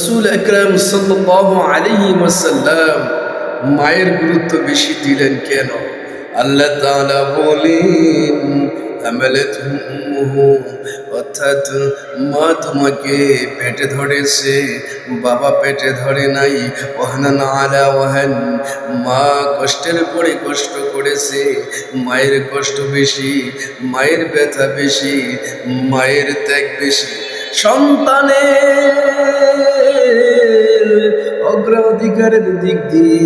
রাসূল আকরাম সাল্লাল্লাহু আলাইহি ওয়াসাল্লাম মায়ের গুরুত্ব বেশি দিলেন কেন? আল্লাহ তাআলা বলেন হামালাতহু উম্মুহু, অর্থাৎ মা তোমাকে পেটে ধরেছে, বাবা পেটে ধরে নাই। ওয়াহানান আলা ওয়াহান, মা কষ্টের পরে কষ্ট করেছে, মায়ের কষ্ট বেশি, মায়ের ব্যথা বেশি, মায়ের ত্যাগ বেশি। সন্তানের অগ্রাধিকারের দিক দিয়ে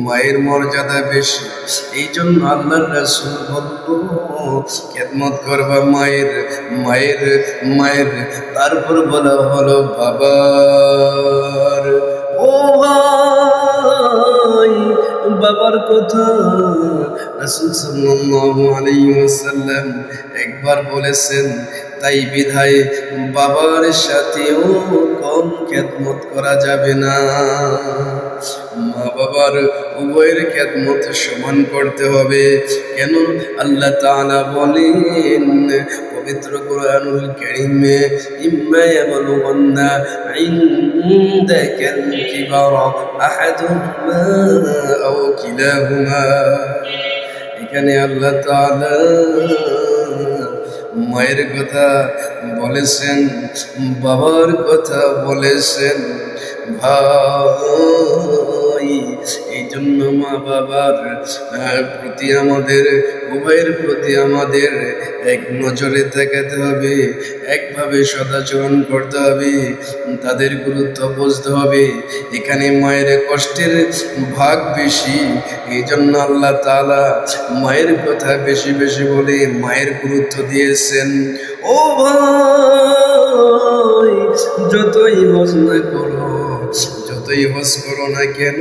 মায়ের মর্যাদা বেশি। এই জন্য আল্লাহর রাসূল বলল খেদমত করবা মায়ের, মায়ের মায়ের। তারপর বলা হলো বাবার। ও ভাই, বাবার কথা রাসূল সাল্লাল্লাহু আলাইহি ওয়াসাল্লাম একবার বলেছেন, তাই বিধায় বাবার সাথেও কম খেদমত করা যাবে না। মা বাবার উভয়ের খেদমত সমান করতে হবে। কেন? আল্লাহ তাআলা বলেন পবিত্র কুরআনুল কারীমে, ইম্মা ইয়াবলুগান্না ইনদাকাল কিবারা আহাদুহুমা আও কিলাহুমা। এখানে আল্লাহ তাআলা মায়ের কথা বলেছেন, বাবার কথা বলেছেন। ভাই, এই জন্য মা বাবার প্রতি আমাদের, উভয়ের প্রতি আমাদের এক নজরে তাকাতে হবে, একভাবে সদাচরণ করতে হবে, তাদের গুরুত্ব বুঝতে হবে। এখানে মায়ের কষ্টের ভাগ বেশি, এই জন্য আল্লাহ তাআলা মায়ের কথা বেশি বেশি বলে মায়ের গুরুত্ব দিয়েছেন। ও ভাই, যতই হজ না করো, যতই হজ করো না কেন,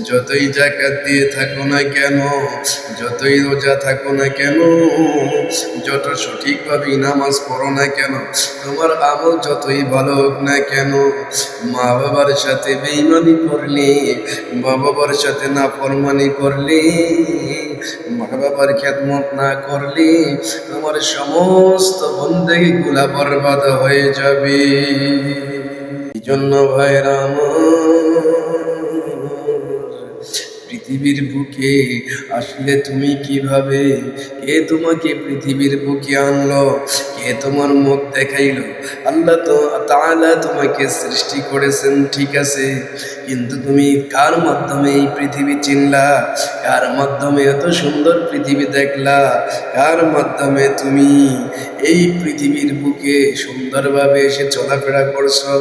যতই যাকাত দিয়ে থাকো না কেন, যতই রোজা থাকো না কেন, যত সঠিকভাবে নামাজ পড়ো না কেন, তোমার আমল যতই ভালো হোক না কেন, মা বাবার সাথে বেঈমানি করলে, মা বাবার সাথে নাফরমানি করলে, মা বাবার খেদমত না করলে তোমার সমস্ত বন্দেগীগুলা বরবাদ হয়ে যাবে। এই জন্য ভাইরা আমার, পৃথিবীর বুকে আসলে তুমি কিভাবে, কে তোমাকে পৃথিবীর বুকে আনলো, কে তোমার মুখ দেখাইলো? আল্লাহ তাআলা তোমাকে সৃষ্টি করেছেন, ঠিক আছে, কিন্তু তুমি কার মাধ্যমে এই পৃথিবী চিনলা? কার মাধ্যমে এত সুন্দর পৃথিবী দেখলা? কার মাধ্যমে তুমি এই পৃথিবীর বুকে সুন্দরভাবে এসে চলাফেরা করছো?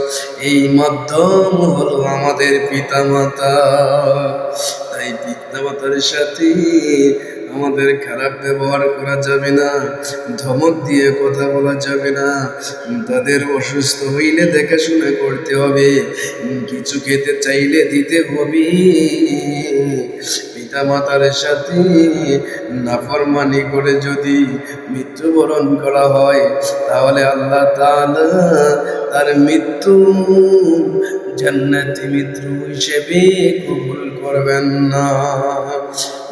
এই মাধ্যম হলো আমাদের পিতামাতা। তাই পিতামাতার সাথে আমাদের খারাপ ব্যবহার করা যাবে না, ধমক দিয়ে কথা বলা যাবে না। তাদের অসুস্থ হইলে দেখাশোনা করতে হবে, কিছু খেতে চাইলে দিতে হবে। পিতামাতার সাথে নাফরমানি করে যদি মৃত্যুবরণ করা হয়, তাহলে আল্লাহ তাআলা তার মৃত্যু জান্নাতি মৃত্যু হিসেবে কবুল করবেন না।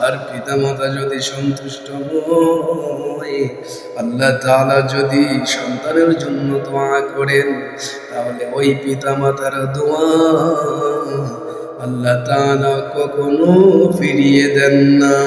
আর পিতামাতা যদি সন্তুষ্ট হয়, আল্লাহ তাআলা যদি সন্তানের জন্য দোয়া করেন, তাহলে ওই পিতামাতার দোয়া আল্লাহ তাআলা কখনো ফিরিয়ে দেন না।